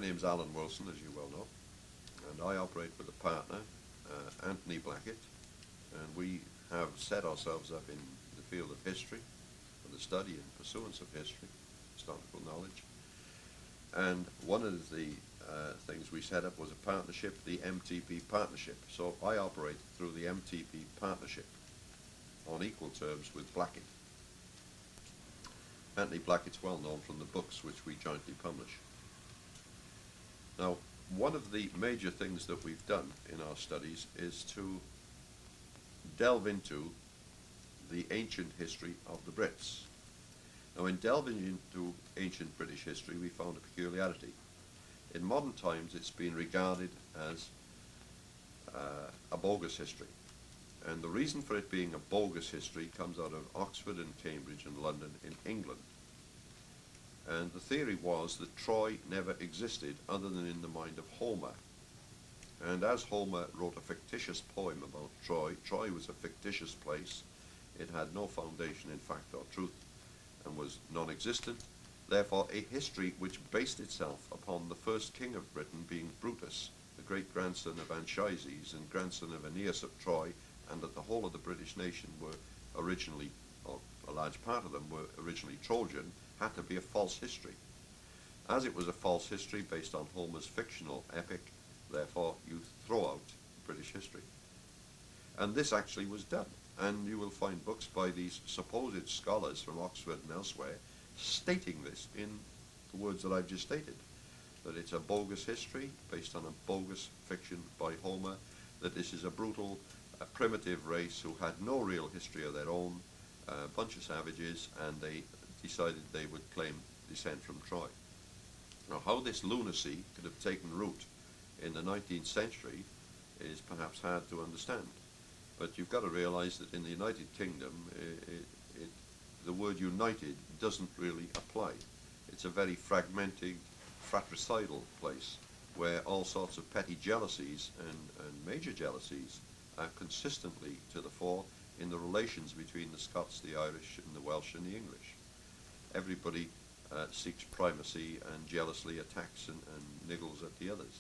name's Alan Wilson, as you well know, and I operate with a partner, Anthony Blackett, and we have set ourselves up in the field of history, for the study and pursuance of history, historical knowledge. And one of the things we set up was a partnership, the MTP partnership. So I operate through the MTP partnership on equal terms with Blackett. Anthony Blackett's well known from the books which we jointly publish. Now, one of the major things that we've done in our studies is to delve into the ancient history of the Brits. Now, in delving into ancient British history, we found a peculiarity. In modern times, it's been regarded as a bogus history. And the reason for it being a bogus history comes out of Oxford and Cambridge and London in England. And the theory was that Troy never existed other than in the mind of Homer. And as Homer wrote a fictitious poem about Troy, Troy was a fictitious place. It had no foundation in fact or truth and was non-existent. Therefore, a history which based itself upon the first king of Britain being Brutus, the great-grandson of Anchises and grandson of Aeneas of Troy, and that the whole of the British nation were originally, or a large part of them were originally Trojan, had to be a false history. As it was a false history based on Homer's fictional epic, therefore you throw out British history. And this actually was done, and you will find books by these supposed scholars from Oxford and elsewhere stating this in the words that I've just stated, that it's a bogus history based on a bogus fiction by Homer, that this is a brutal, primitive race who had no real history of their own, a bunch of savages, and they decided they would claim descent from Troy. Now, how this lunacy could have taken root in the 19th century is perhaps hard to understand. But you've got to realize that in the United Kingdom, the word united doesn't really apply. It's a very fragmented, fratricidal place where all sorts of petty jealousies and major jealousies are consistently to the fore in the relations between the Scots, the Irish, and the Welsh and the English. Everybody seeks primacy and jealously attacks and niggles at the others.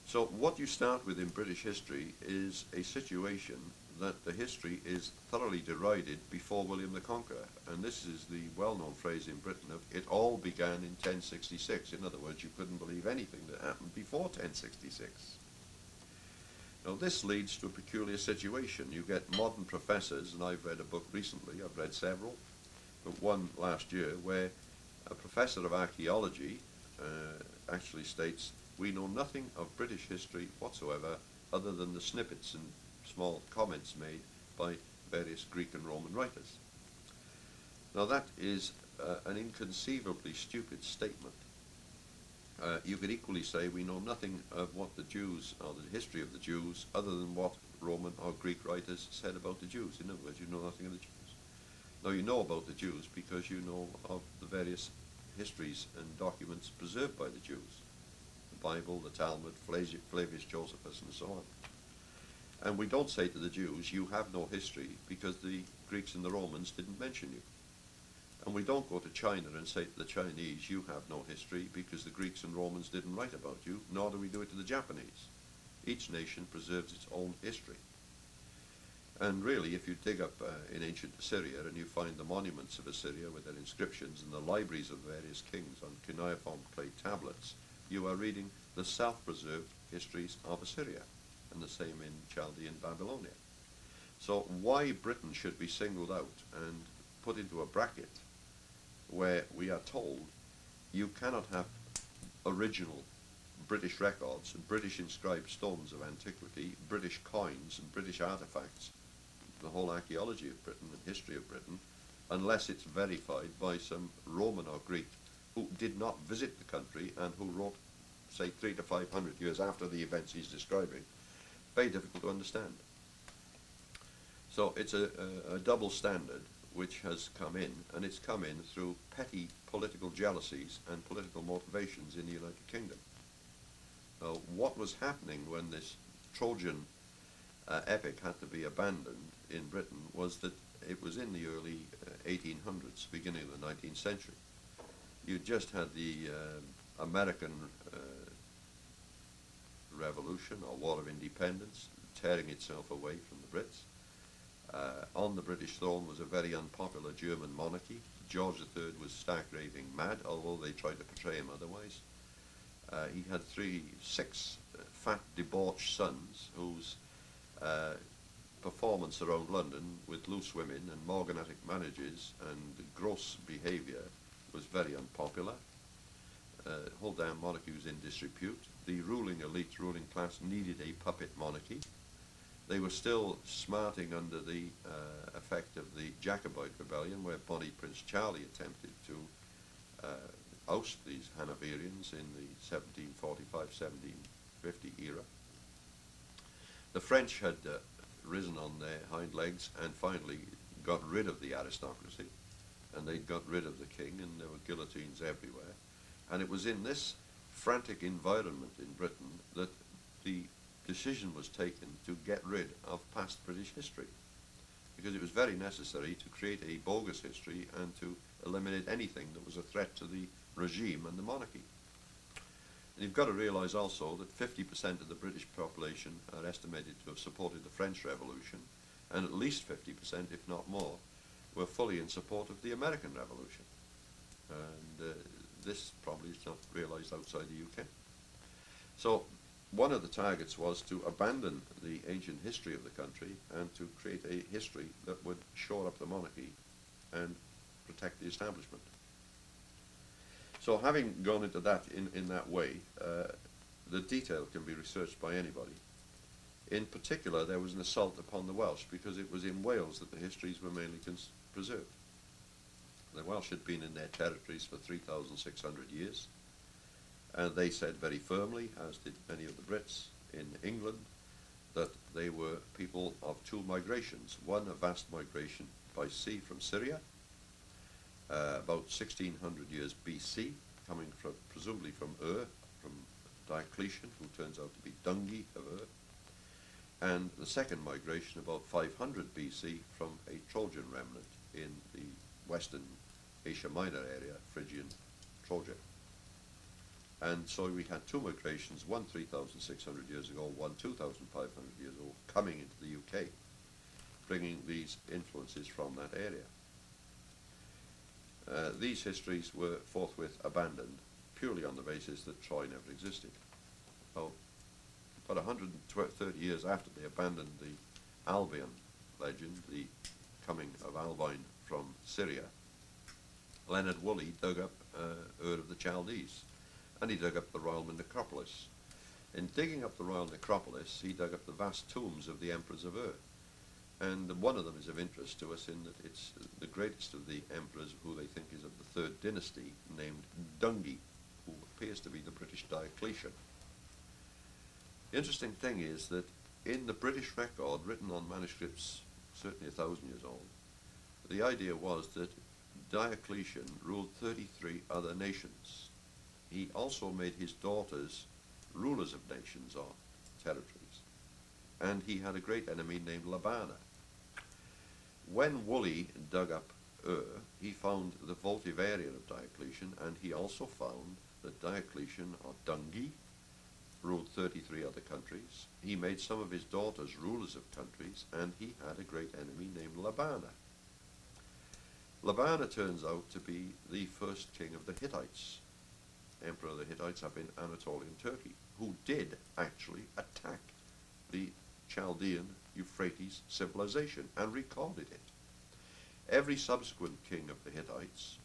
So what you start with in British history is a situation that the history is thoroughly derided before William the Conqueror. And this is the well-known phrase in Britain of, it all began in 1066. In other words, you couldn't believe anything that happened before 1066. Now this leads to a peculiar situation. You get modern professors, and I've read a book recently, I've read several, but one last year, where a professor of archaeology actually states, we know nothing of British history whatsoever other than the snippets and small comments made by various Greek and Roman writers. Now that is an inconceivably stupid statement. You could equally say we know nothing of what the Jews, or the history of the Jews, other than what Roman or Greek writers said about the Jews. In other words, you know nothing of the Jews. Now you know about the Jews because you know of the various histories and documents preserved by the Jews. The Bible, the Talmud, Flavius Josephus, and so on. And we don't say to the Jews, you have no history, because the Greeks and the Romans didn't mention you. And we don't go to China and say to the Chinese, you have no history, because the Greeks and Romans didn't write about you, nor do we do it to the Japanese. Each nation preserves its own history. And really, if you dig up in ancient Assyria and you find the monuments of Assyria with their inscriptions and the libraries of various kings on cuneiform clay tablets, you are reading the self-preserved histories of Assyria, and the same in Chaldean Babylonia. So why Britain should be singled out and put into a bracket where we are told you cannot have original British records and British inscribed stones of antiquity, British coins and British artifacts, the whole archaeology of Britain and history of Britain, unless it's verified by some Roman or Greek who did not visit the country and who wrote, say, 300 to 500 years after the events he's describing. Very difficult to understand. So it's a double standard which has come in, and it's come in through petty political jealousies and political motivations in the United Kingdom. Now, what was happening when this Trojan epic had to be abandoned in Britain was that it was in the early 1800s, beginning of the 19th century. You just had the American Revolution or War of Independence, tearing itself away from the Brits. On the British throne was a very unpopular German monarchy. George III was stark raving mad, although they tried to portray him otherwise. He had six fat, debauched sons whose performance around London with loose women and morganatic managers and gross behaviour was very unpopular. Whole damn monarchy was in disrepute. The ruling elite, ruling class needed a puppet monarchy. They were still smarting under the effect of the Jacobite rebellion, where Bonnie Prince Charlie attempted to oust these Hanoverians in the 1745-1750 era. The French had risen on their hind legs and finally got rid of the aristocracy, and they got rid of the king, and there were guillotines everywhere. And it was in this frantic environment in Britain that the decision was taken to get rid of past British history, because it was very necessary to create a bogus history and to eliminate anything that was a threat to the regime and the monarchy. And you've got to realise also that 50% of the British population are estimated to have supported the French Revolution, and at least 50%, if not more, were fully in support of the American Revolution. And this probably is not realised outside the UK. So one of the targets was to abandon the ancient history of the country and to create a history that would shore up the monarchy and protect the establishment. So having gone into that in that way, the detail can be researched by anybody. In particular, there was an assault upon the Welsh, because it was in Wales that the histories were mainly preserved. The Welsh had been in their territories for 3,600 years, and they said very firmly, as did many of the Brits in England, that they were people of two migrations. One, a vast migration by sea from Syria, about 1600 years BC, coming from, presumably from from Diocletian, who turns out to be Dungi of and the second migration about 500 BC from a Trojan remnant in the western Asia Minor area, Phrygian Troja. And so we had two migrations, one 3,600 years ago, one 2,500 years ago, coming into the UK, bringing these influences from that area. These histories were forthwith abandoned, purely on the basis that Troy never existed. Well, about 130 years after they abandoned the Albion legend, the coming of Alvine from Syria, Leonard Woolley dug up Ur of the Chaldees, and he dug up the royal necropolis. In digging up the royal necropolis, he dug up the vast tombs of the emperors of Ur. And one of them is of interest to us in that it's the greatest of the emperors, who they think is of the third dynasty, named Dungi, who appears to be the British Diocletian. The interesting thing is that in the British record, written on manuscripts certainly 1,000 years old, the idea was that Diocletian ruled 33 other nations. He also made his daughters rulers of nations or territories, and he had a great enemy named Labana. When Woolley dug up Ur, he found the Vultivarian of Diocletian, and he also found that Diocletian, or Dungi, ruled 33 other countries. He made some of his daughters rulers of countries, and he had a great enemy named Labana. Labana turns out to be the first king of the Hittites, emperor of the Hittites up in Anatolian Turkey, who did actually attack the Chaldean Euphrates civilization and recorded it. Every subsequent king of the Hittites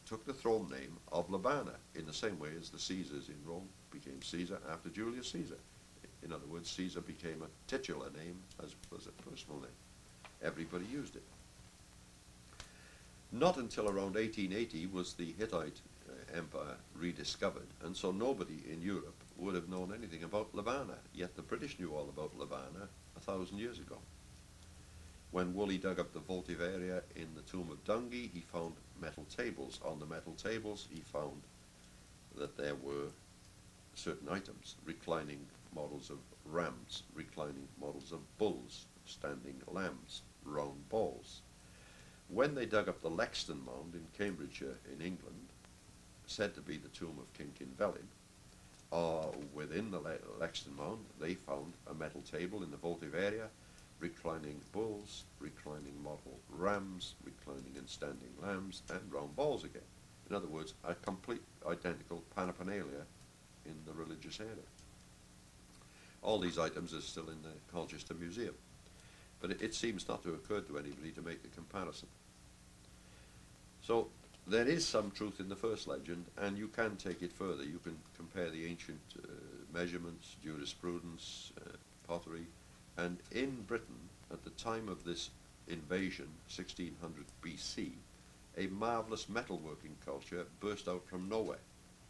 took the throne name of Labana, in the same way as the Caesars in Rome became Caesar after Julius Caesar. In other words, Caesar became a titular name as well as a personal name. Everybody used it. Not until around 1880 was the Hittite empire rediscovered, and so nobody in Europe would have known anything about Labana, yet the British knew all about Labana 1,000 years ago. When Woolley dug up the Vultivaria in the tomb of Dungi, he found metal tables. On the metal tables he found that there were certain items, reclining models of rams, reclining models of bulls, standing lambs, round balls. When they dug up the Lexton Mound in Cambridgeshire in England, said to be the tomb of King Kinvelin, or within the Lexington Mound, they found a metal table in the votive area, reclining bulls, reclining model rams, reclining and standing lambs, and round balls again. In other words, a complete identical paraphernalia in the religious area. All these items are still in the Colchester Museum, but it seems not to have occurred to anybody to make the comparison. So there is some truth in the first legend, and you can take it further. You can compare the ancient measurements, jurisprudence, pottery, and in Britain, at the time of this invasion, 1600 BC, a marvellous metalworking culture burst out from nowhere.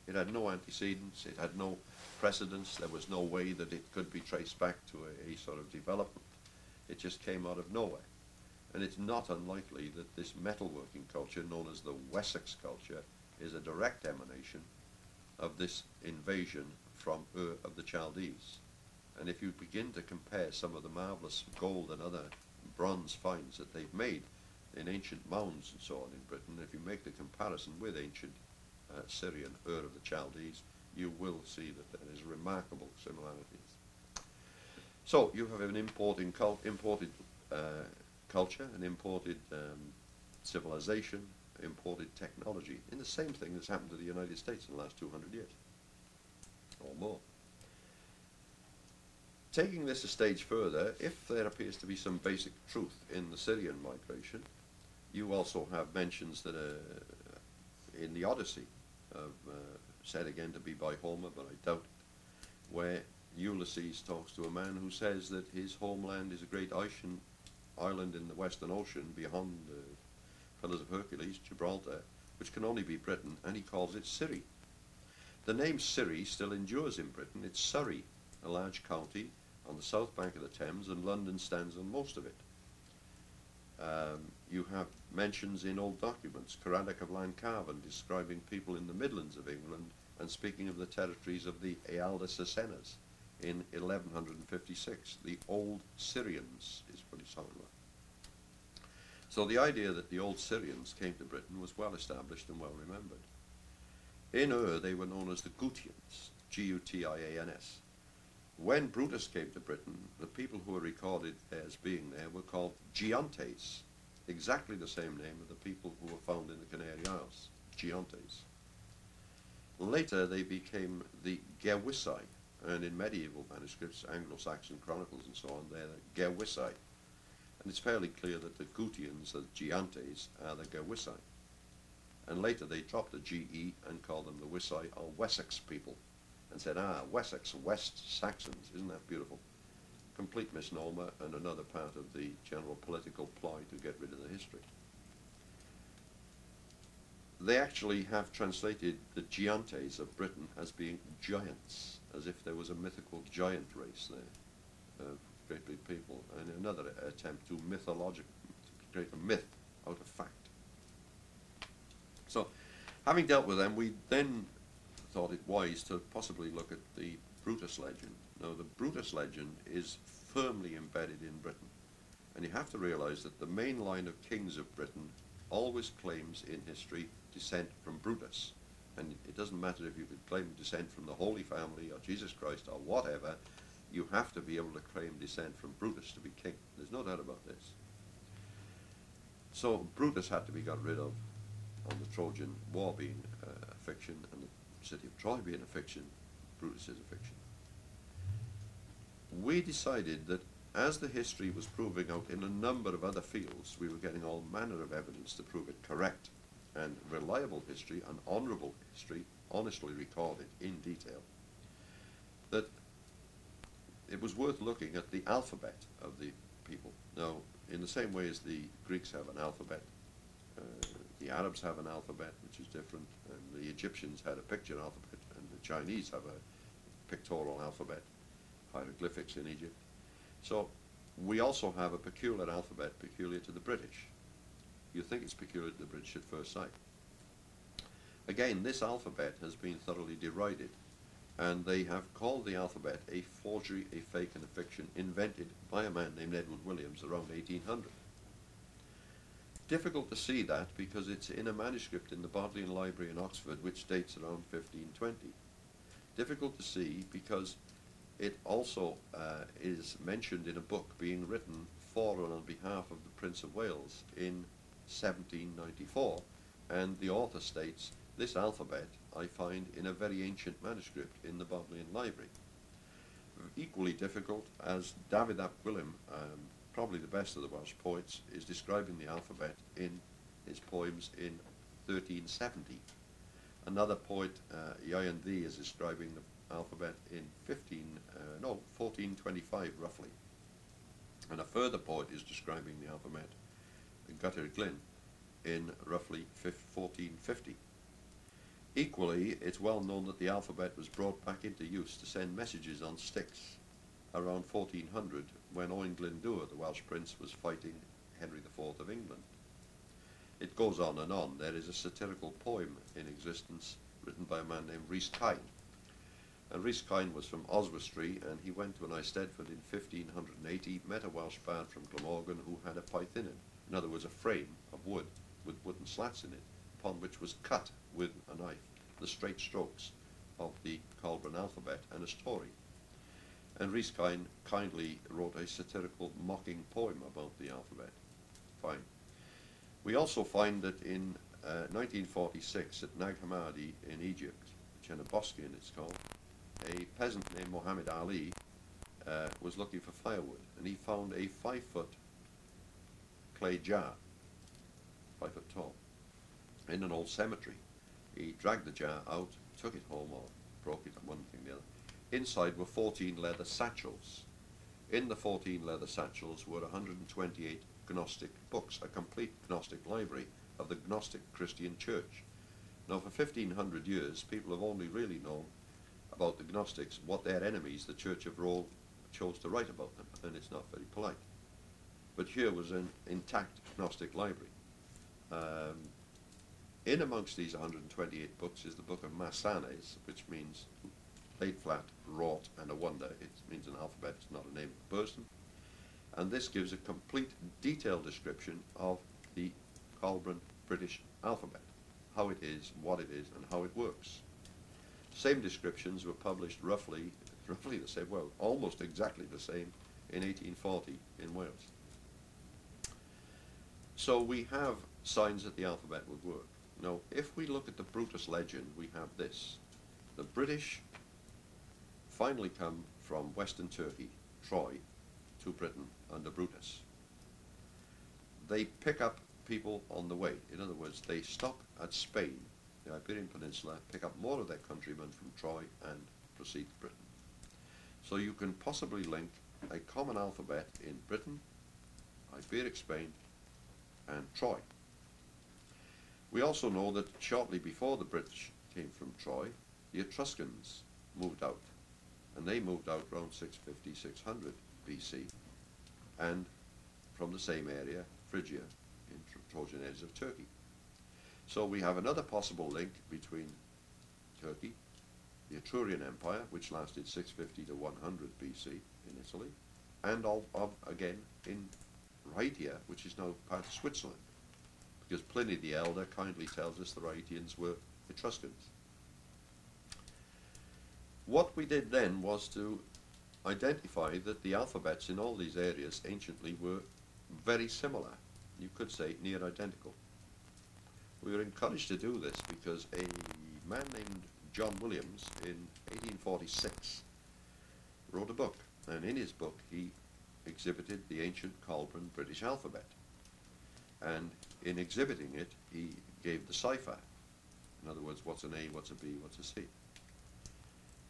It had no antecedents, it had no precedents, there was no way that it could be traced back to a sort of development. It just came out of nowhere. And it's not unlikely that this metalworking culture, known as the Wessex culture, is a direct emanation of this invasion from Ur of the Chaldees. And if you begin to compare some of the marvellous gold and other bronze finds that they've made in ancient mounds and so on in Britain, if you make the comparison with ancient Syrian Ur of the Chaldees, you will see that there is remarkable similarities. So you have an imported culture, an imported civilization, imported technology, in the same thing that's happened to the United States in the last 200 years, or more. Taking this a stage further, if there appears to be some basic truth in the Syrian migration, you also have mentions that in the Odyssey, said again to be by Homer, but I doubt it, where Ulysses talks to a man who says that his homeland is a great island in the Western Ocean beyond the Pillars of Hercules, Gibraltar, which can only be Britain, and he calls it Syri. The name Syri still endures in Britain. It's Surrey, a large county on the south bank of the Thames, and London stands on most of it. You have mentions in old documents, Caradoc of Lancarvan, describing people in the Midlands of England and speaking of the territories of the Ealda Cesennas in 1156. The old Syrians is what he's talking about. So the idea that the old Syrians came to Britain was well established and well remembered. In Ur, they were known as the Gutians, G-U-T-I-A-N-S. When Brutus came to Britain, the people who were recorded as being there were called Geontes, exactly the same name of the people who were found in the Canary Isles, Geontes. Later they became the Gewissai, and in medieval manuscripts, Anglo-Saxon chronicles and so on, they're the Gewissai. And it's fairly clear that the Gutians, the Geontes, are the Gewissai. And later they dropped the G-E and called them the Wissai or Wessex people, and said, Wessex, West Saxons, isn't that beautiful? Complete misnomer and another part of the general political ploy to get rid of the history. They actually have translated the Geontes of Britain as being giants, as if there was a mythical giant race there of great big people, and another attempt to create a myth out of fact. So, having dealt with them, we then thought it wise to possibly look at the Brutus legend. Now, the Brutus legend is firmly embedded in Britain, and you have to realize that the main line of kings of Britain always claims in history descent from Brutus. And it doesn't matter if you could claim descent from the Holy Family or Jesus Christ or whatever, you have to be able to claim descent from Brutus to be king. There's no doubt about this. So Brutus had to be got rid of, on the Trojan War being a fiction and the city of Troy being a fiction. Brutus is a fiction. We decided that as the history was proving out in a number of other fields, we were getting all manner of evidence to prove it correct, and reliable history, and honourable history, honestly recorded in detail, that it was worth looking at the alphabet of the people. Now, in the same way as the Greeks have an alphabet, the Arabs have an alphabet, which is different, and the Egyptians had a picture alphabet, and the Chinese have a pictorial alphabet, hieroglyphics in Egypt. So we also have a peculiar alphabet peculiar to the British. You think it's peculiar to the British at first sight. Again, this alphabet has been thoroughly derided, and they have called the alphabet a forgery, a fake, and a fiction invented by a man named Edward Williams around 1800. Difficult to see that because it's in a manuscript in the Bodleian Library in Oxford which dates around 1520. Difficult to see because it also is mentioned in a book being written for and on behalf of the Prince of Wales in 1794, and the author states, "This alphabet I find in a very ancient manuscript in the Bodleian Library." Equally difficult, as David ap Gwilym, probably the best of the Welsh poets, is describing the alphabet in his poems in 1370. Another poet, Ieuan Ddu, is describing the alphabet in 1425 roughly. And a further poet is describing the alphabet, Gutter Glyn, in roughly 1450. Equally, it's well known that the alphabet was brought back into use to send messages on sticks around 1400 when Owain Glyndŵr, the Welsh prince, was fighting Henry IV of England. It goes on and on. There is a satirical poem in existence written by a man named Rhys Cain. And Rhys Cain was from Oswestry, and he went to an Eisteddfod in 1580, met a Welsh bard from Glamorgan who had a pythynid, in other words a frame of wood with wooden slats in it, upon which was cut with a knife the straight strokes of the Coelbren alphabet and a story. And Rhys Cain kindly wrote a satirical mocking poem about the alphabet. Fine. We also find that in 1946 at Nag Hammadi in Egypt, Chenaboskin it's called, a peasant named Muhammad Ali was looking for firewood, and he found a 5-foot clay jar, 5 foot tall, in an old cemetery. He dragged the jar out, took it home, or broke it, one thing or the other. Inside were 14 leather satchels. In the 14 leather satchels were 128 Gnostic books, a complete Gnostic library of the Gnostic Christian Church. Now, for 1500 years, people have only really known about the Gnostics what their enemies, the Church of Rome, chose to write about them, and it's not very polite. But here was an intact Gnostic library. In amongst these 128 books is the book of Masanes, which means laid flat, wrought, and a wonder. It means an alphabet, it's not a name of a person. And this gives a complete detailed description of the Coelbren British alphabet, how it is, what it is, and how it works. Same descriptions were published roughly the same, well, almost exactly the same in 1840 in Wales. So we have signs that the alphabet would work. Now, if we look at the Brutus legend, we have this. The British finally come from Western Turkey, Troy, to Britain under Brutus. They pick up people on the way. In other words, they stop at Spain, the Iberian Peninsula, pick up more of their countrymen from Troy and proceed to Britain. So you can possibly link a common alphabet in Britain, Iberic Spain, and Troy. We also know that shortly before the British came from Troy, the Etruscans moved out, and they moved out around 650, 600 BC, and from the same area, Phrygia, in Trojan areas of Turkey. So we have another possible link between Turkey, the Etrurian Empire, which lasted 650 to 100 BC in Italy, and again in Rhaetia, which is now part of Switzerland, because Pliny the Elder kindly tells us the Rhaetians were Etruscans. What we did then was to identify that the alphabets in all these areas anciently were very similar. You could say near identical. We were encouraged to do this because a man named John Williams in 1846 wrote a book, and in his book he exhibited the ancient Coelbren British alphabet, and in exhibiting it he gave the cipher. In other words, what's an A, what's a B, what's a C.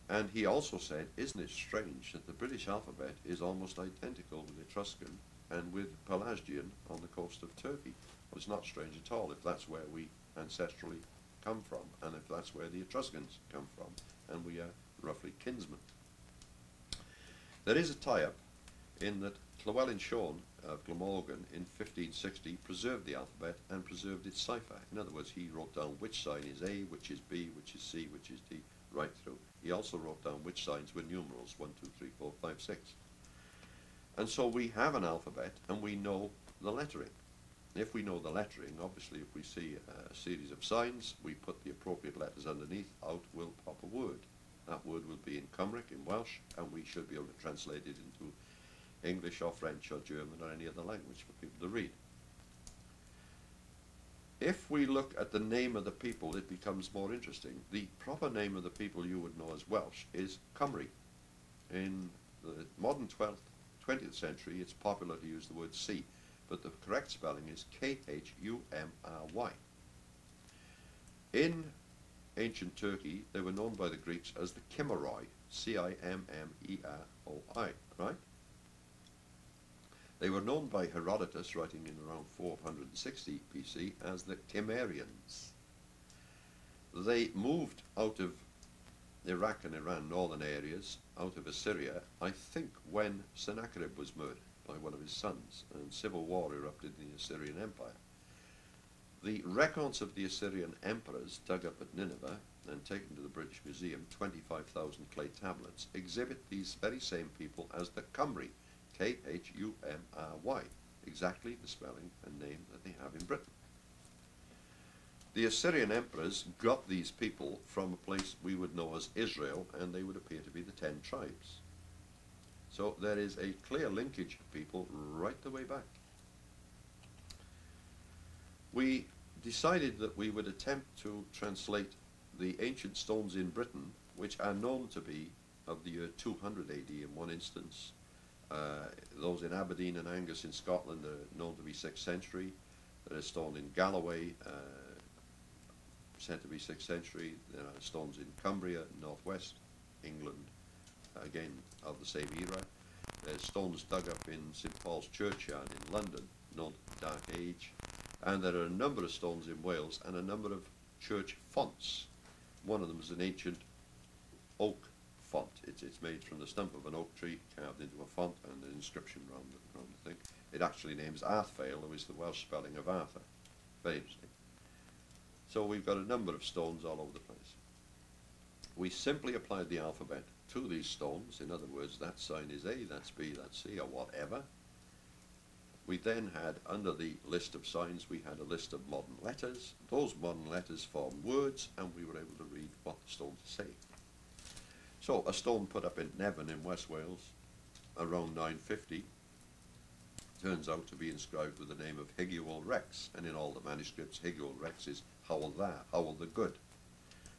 And he also said, isn't it strange that the British alphabet is almost identical with Etruscan and with Pelasgian on the coast of Turkey? Well, it's not strange at all if that's where we ancestrally come from, and if that's where the Etruscans come from, and we are roughly kinsmen. There is a tie-up in that Llewellyn Sion of Glamorgan in 1560 preserved the alphabet and preserved its cipher. In other words, he wrote down which sign is A, which is B, which is C, which is D, right through. He also wrote down which signs were numerals, 1, 2, 3, 4, 5, 6. And so we have an alphabet and we know the lettering. If we know the lettering, obviously if we see a series of signs, we put the appropriate letters underneath, out will pop a word. That word will be in Cymric, in Welsh, and we should be able to translate it into English or French or German or any other language for people to read. If we look at the name of the people, it becomes more interesting. The proper name of the people you would know as Welsh is Cymru. In the modern 20th century, it's popular to use the word C, but the correct spelling is Khumry. In ancient Turkey, they were known by the Greeks as the Kimmeroi, Cimmeroi, right? They were known by Herodotus, writing in around 460 BC, as the Cimmerians. They moved out of Iraq and Iran, northern areas, out of Assyria, I think when Sennacherib was murdered by one of his sons, and civil war erupted in the Assyrian Empire. The records of the Assyrian emperors dug up at Nineveh and taken to the British Museum, 25,000 clay tablets, exhibit these very same people as the Cymry, Khumry, exactly the spelling and name that they have in Britain. The Assyrian emperors got these people from a place we would know as Israel, and they would appear to be the 10 tribes. So there is a clear linkage of people right the way back. We decided that we would attempt to translate the ancient stones in Britain, which are known to be of the year 200 AD in one instance. Those in Aberdeen and Angus in Scotland are known to be 6th century. There is stone in Galloway, said to be 6th century. There are stones in Cumbria, northwest England, again of the same era. There's stones dug up in St Paul's Churchyard in London, known to the Dark Age. And there are a number of stones in Wales and a number of church fonts. One of them is an ancient oak font. It's made from the stump of an oak tree, carved into a font, and an inscription around the thing. It actually names Arthfail, who is the Welsh spelling of Arthur. Very interesting. So we've got a number of stones all over the place. We simply applied the alphabet to these stones. In other words, that sign is A, that's B, that's C, or whatever. We then had, under the list of signs, we had a list of modern letters. Those modern letters formed words, and we were able to read what the stones say. So a stone put up in Nevin in West Wales around 950 turns out to be inscribed with the name of Higuel Rex, and in all the manuscripts Higuel Rex is Howell the Good,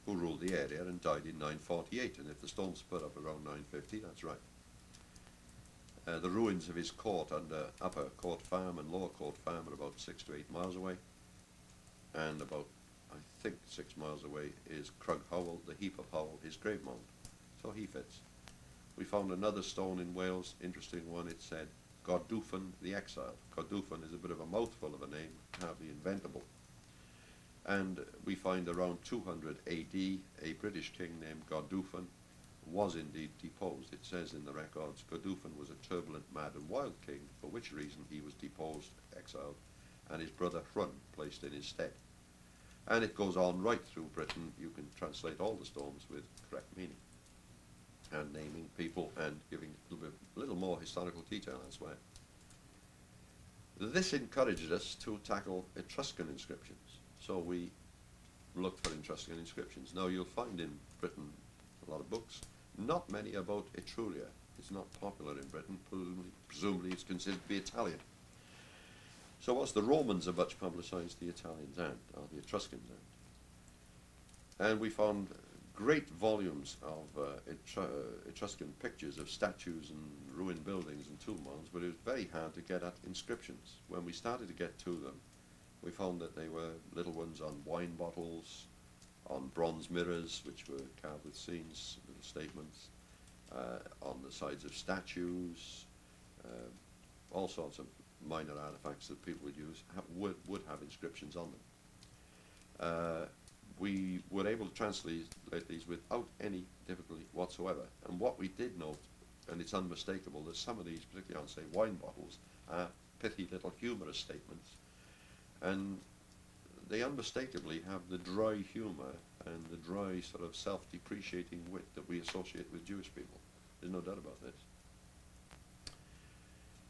who ruled the area and died in 948, and if the stone's put up around 950, that's right. The ruins of his court under Upper Court Farm and Lower Court Farm are about 6 to 8 miles away, and about, I think, 6 miles away is Crug Howell, the heap of Howell, his grave mound. So he fits. We found another stone in Wales, interesting one. It said Godufan the Exiled. Godufan is a bit of a mouthful of a name, hardly inventable. And we find around 200 AD a British king named Godufan was indeed deposed. It says in the records Godufan was a turbulent, mad and wild king, for which reason he was deposed, exiled, and his brother Hrun placed in his stead. And it goes on right through Britain. You can translate all the stones with correct meaning and naming people and giving a little more historical detail elsewhere. This encouraged us to tackle Etruscan inscriptions. So we looked for Etruscan inscriptions. Now you'll find in Britain a lot of books, not many about Etruria. It's not popular in Britain. Presumably it's considered to be Italian. So whilst the Romans are much publicised, the Italians aren't, or the Etruscans aren't. And we found great volumes of Etruscan pictures of statues and ruined buildings and tomb mounds, but it was very hard to get at inscriptions. When we started to get to them, we found that they were little ones on wine bottles, on bronze mirrors, which were carved with scenes, little statements, on the sides of statues, all sorts of minor artifacts that people would use would have inscriptions on them. We were able to translate these without any difficulty whatsoever. And what we did note, and it's unmistakable, that some of these, particularly on, say, wine bottles, are pithy little humorous statements. And they unmistakably have the dry humour and the dry sort of self-depreciating wit that we associate with Jewish people. There's no doubt about this.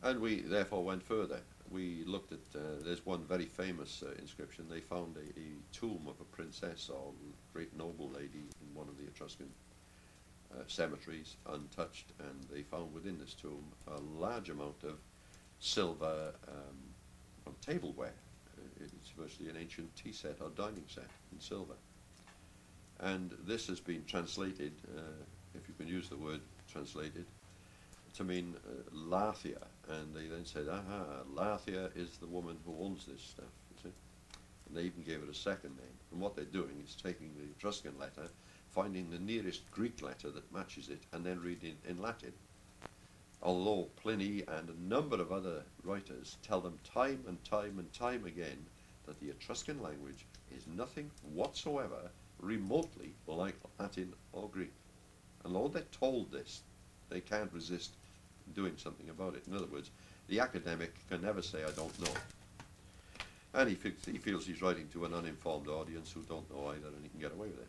And we therefore went further. We looked at, there's one very famous inscription. They found a tomb of a princess or great noble lady in one of the Etruscan cemeteries, untouched, and they found within this tomb a large amount of silver tableware. It's virtually an ancient tea set or dining set in silver. And this has been translated, if you can use the word translated, to mean Lathia, and they then said, aha, Lathia is the woman who owns this stuff, you see. And they even gave it a second name. And what they're doing is taking the Etruscan letter, finding the nearest Greek letter that matches it, and then reading in Latin. Although Pliny and a number of other writers tell them time and time and time again that the Etruscan language is nothing whatsoever remotely like Latin or Greek. And though they're told this, they can't resist doing something about it. In other words, the academic can never say, I don't know. And he feels he's writing to an uninformed audience who don't know either, and he can get away with it.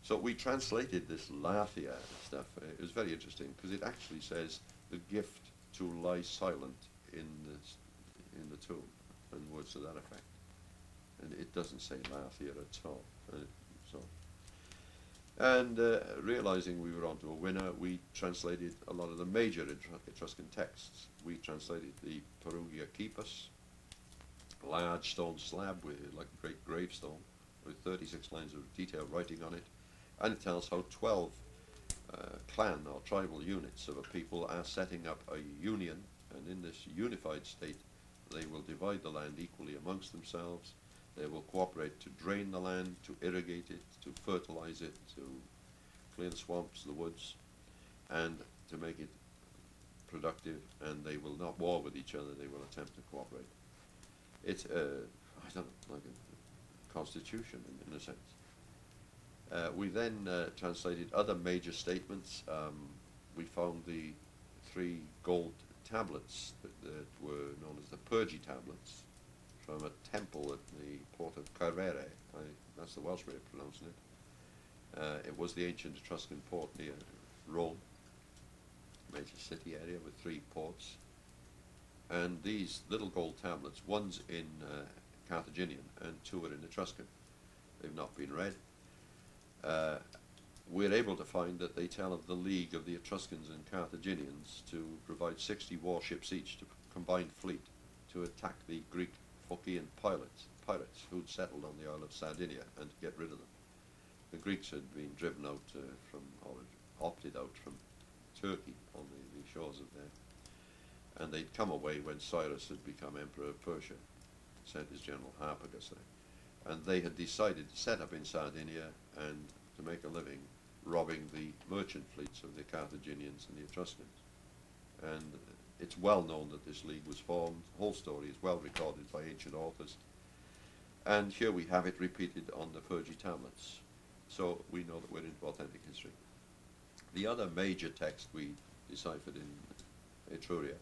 So we translated this Lathia stuff. It was very interesting, because it actually says the gift to lie silent in the tomb, and words to that effect. And it doesn't say Lathia at all. And realizing we were onto a winner, we translated a lot of the major Etruscan texts. We translated the Perugia Keepus, a large stone slab with like a great gravestone with 36 lines of detailed writing on it, and it tells how 12 clan or tribal units of a people are setting up a union, and in this unified state they will divide the land equally amongst themselves. They will cooperate to drain the land, to irrigate it, to fertilize it, to clear the swamps, the woods, and to make it productive, and they will not war with each other, they will attempt to cooperate. It's, I don't know, like a constitution in a sense. We then translated other major statements. We found the 3 gold tablets that were known as the Purgi tablets, from a temple at the port of Coelbren. That's the Welsh way of pronouncing it. It was the ancient Etruscan port near Rome, major city area with 3 ports. And these little gold tablets, one's in Carthaginian and 2 are in Etruscan. They've not been read. We're able to find that they tell of the league of the Etruscans and Carthaginians to provide 60 warships each to combined fleet to attack the Greek Phocian pirates who'd settled on the Isle of Sardinia, and to get rid of them. The Greeks had been driven out or opted out from Turkey on the shores of there, and they'd come away when Cyrus had become Emperor of Persia, sent his general Harpagus there, and they had decided to set up in Sardinia and to make a living robbing the merchant fleets of the Carthaginians and the Etruscans. And it's well known that this league was formed. The whole story is well recorded by ancient authors. And here we have it repeated on the Purgi tablets. So we know that we're into authentic history. The other major text we deciphered in Etruria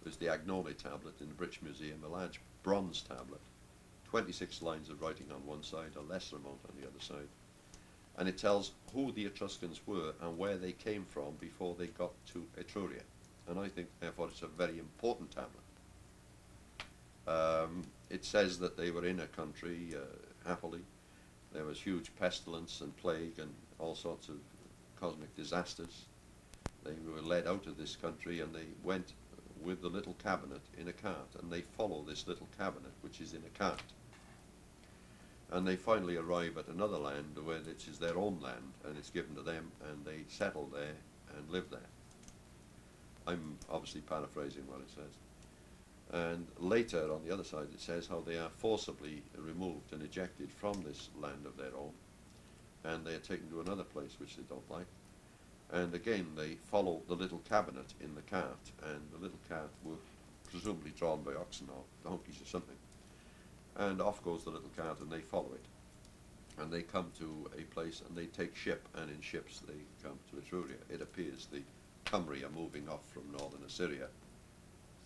was the Agnone tablet in the British Museum, a large bronze tablet, 26 lines of writing on one side, a lesser amount on the other side. And it tells who the Etruscans were and where they came from before they got to Etruria. And I think, therefore, it's a very important tablet. It says that they were in a country happily. There was huge pestilence and plague and all sorts of cosmic disasters. They were led out of this country, and they went with the little cabinet in a cart, and they follow this little cabinet, which is in a cart. And they finally arrive at another land where it is their own land, and it's given to them, and they settle there and live there. I'm obviously paraphrasing what it says. And later, on the other side, it says how they are forcibly removed and ejected from this land of their own, and they are taken to another place which they don't like. And again, they follow the little cabinet in the cart, and the little cart were presumably drawn by oxen or donkeys or something. And off goes the little cart, and they follow it. And they come to a place, and they take ship, and in ships they come to Etruria. It appears the Cymry are moving off from northern Assyria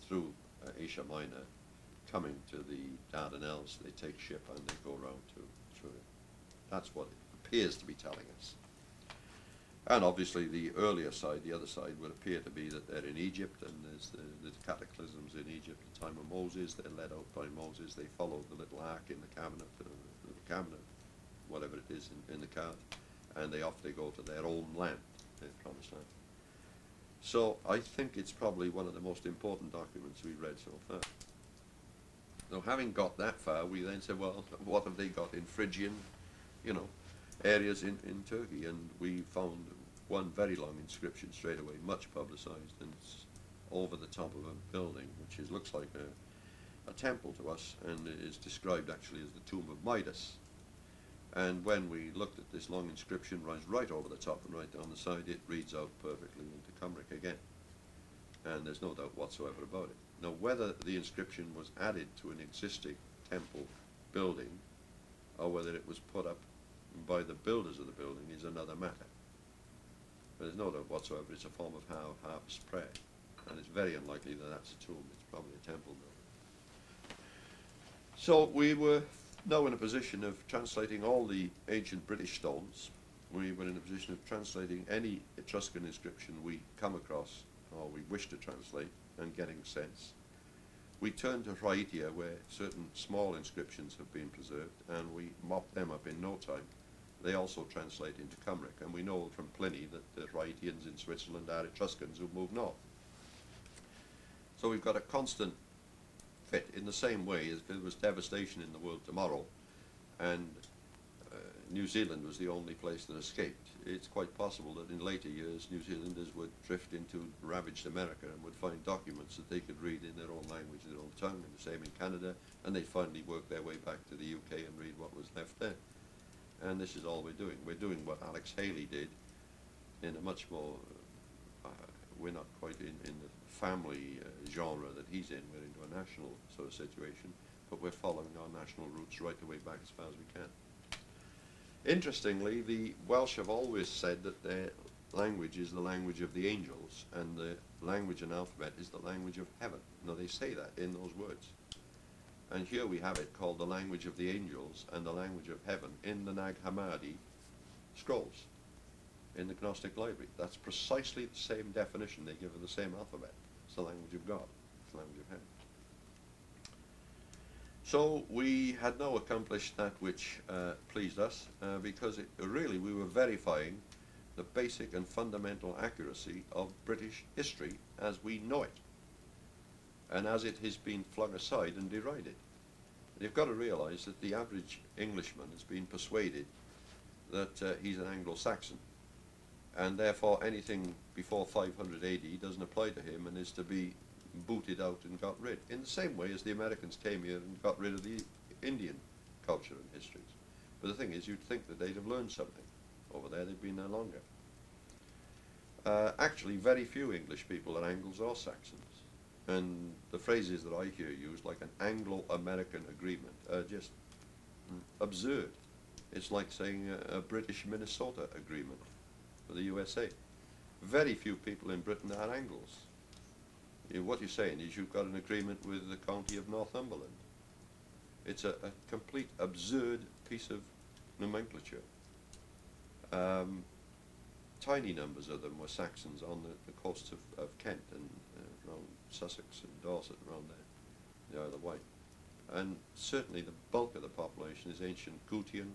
through Asia Minor, coming to the Dardanelles. They take ship and they go round to Etruria. That's what it appears to be telling us. And obviously the earlier side, the other side, would appear to be that they're in Egypt, and there's the cataclysms in Egypt at the time of Moses. They're led out by Moses. They follow the little ark in the cabinet, whatever it is in the card, and they go to their own land, their promised land. So I think it's probably one of the most important documents we've read so far. So having got that far, we then said, well, what have they got in Phrygian, areas in Turkey? And we found one very long inscription straight away, much publicized, and it's over the top of a building, which looks like a temple to us, and it is described actually as the tomb of Midas. And when we looked at this long inscription, runs right over the top and right down the side, it reads out perfectly into Cymric again. And there's no doubt whatsoever about it. Now, whether the inscription was added to an existing temple building, or whether it was put up by the builders of the building, is another matter. But there's no doubt whatsoever it's a form of harvest prayer. And it's very unlikely that that's a tomb. It's probably a temple building. So we were now in a position of translating all the ancient British stones. We were in a position of translating any Etruscan inscription we come across or we wish to translate and getting sense. We turned to Rhaetia, where certain small inscriptions have been preserved, and we mopped them up in no time. They also translate into Cymric, and we know from Pliny that the Rhaetians in Switzerland are Etruscans who moved north. So we've got a constant fit, in the same way as if there was devastation in the world tomorrow and New Zealand was the only place that escaped. It's quite possible that in later years New Zealanders would drift into ravaged America and would find documents that they could read in their own language, their own tongue, and the same in Canada, and they'd finally work their way back to the UK and read what was left there. And this is all we're doing. We're doing what Alex Haley did in a much more, we're not quite in the family genre that he's in. We're into a national sort of situation, but we're following our national roots right the way back as far as we can. Interestingly, the Welsh have always said that their language is the language of the angels, and the language and alphabet is the language of heaven. Now, they say that in those words. And here we have it called the language of the angels and the language of heaven in the Nag Hammadi scrolls in the Gnostic library. That's precisely the same definition they give of the same alphabet. It's the language of God. It's the language of heaven. So we had now accomplished that which pleased us, because really we were verifying the basic and fundamental accuracy of British history as we know it, and as it has been flung aside and derided. You've got to realize that the average Englishman has been persuaded that he's an Anglo-Saxon, and therefore anything before 500 AD doesn't apply to him and is to be booted out and got rid, in the same way as the Americans came here and got rid of the Indian culture and histories. But the thing is, you'd think that they'd have learned something over there. They've been there longer. Actually, very few English people are Angles or Saxons, and the phrases that I hear used, like an Anglo-American agreement, are just absurd. It's like saying a British Minnesota agreement for the USA. Very few people in Britain are Angles. What you're saying is you've got an agreement with the county of Northumberland. It's a complete absurd piece of nomenclature. Tiny numbers of them were Saxons on the coasts of Kent and around Sussex and Dorset, around there, the Isle of Wight. And certainly the bulk of the population is ancient Gutian,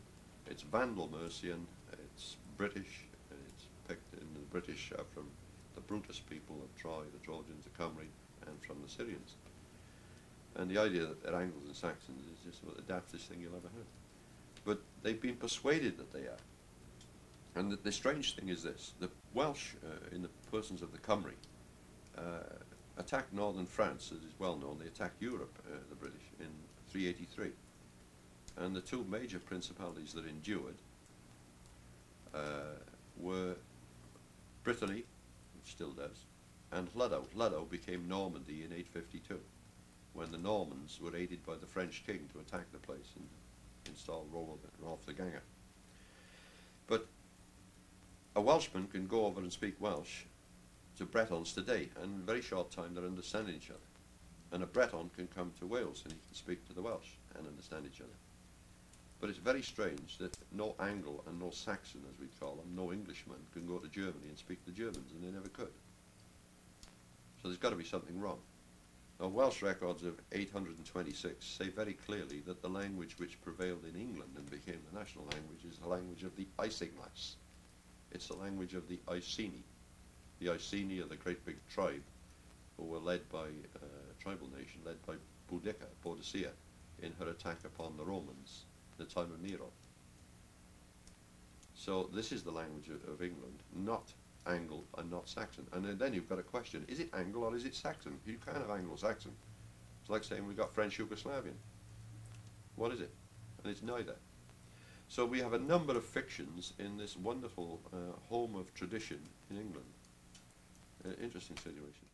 it's Vandal Mercian, it's British, it's picked in the British from the Brutus people of Troy, the Trojans, the Cymry, and from the Syrians. And the idea that they're Angles and Saxons is just about the daftest thing you'll ever hear. But they've been persuaded that they are. And the strange thing is this: the Welsh, in the persons of the Cymry, attacked northern France, as is well known. They attacked Europe, the British, in 383. And the two major principalities that endured were Brittany, which still does, and Llydaw. Llydaw became Normandy in 852, when the Normans were aided by the French king to attack the place and install Rolf the Ganger. But a Welshman can go over and speak Welsh to Bretons today, and in a very short time they're understanding each other. And a Breton can come to Wales and he can speak to the Welsh and understand each other. But it's very strange that no Anglo and no Saxon, as we call them, no Englishman can go to Germany and speak the Germans, and they never could. So there's got to be something wrong. Now, Welsh records of 826 say very clearly that the language which prevailed in England and became the national language is the language of the Isinglas. It's the language of the Iceni. The Iceni are the great big tribe who were led by a tribal nation led by Boudicca in her attack upon the Romans in the time of Nero. So this is the language of England, not Anglo and not Saxon. And then you've got a question, is it Anglo or is it Saxon? You can't have Anglo-Saxon. It's like saying we've got French-Yugoslavian. What is it? And it's neither. So we have a number of fictions in this wonderful home of tradition in England. Interesting situation.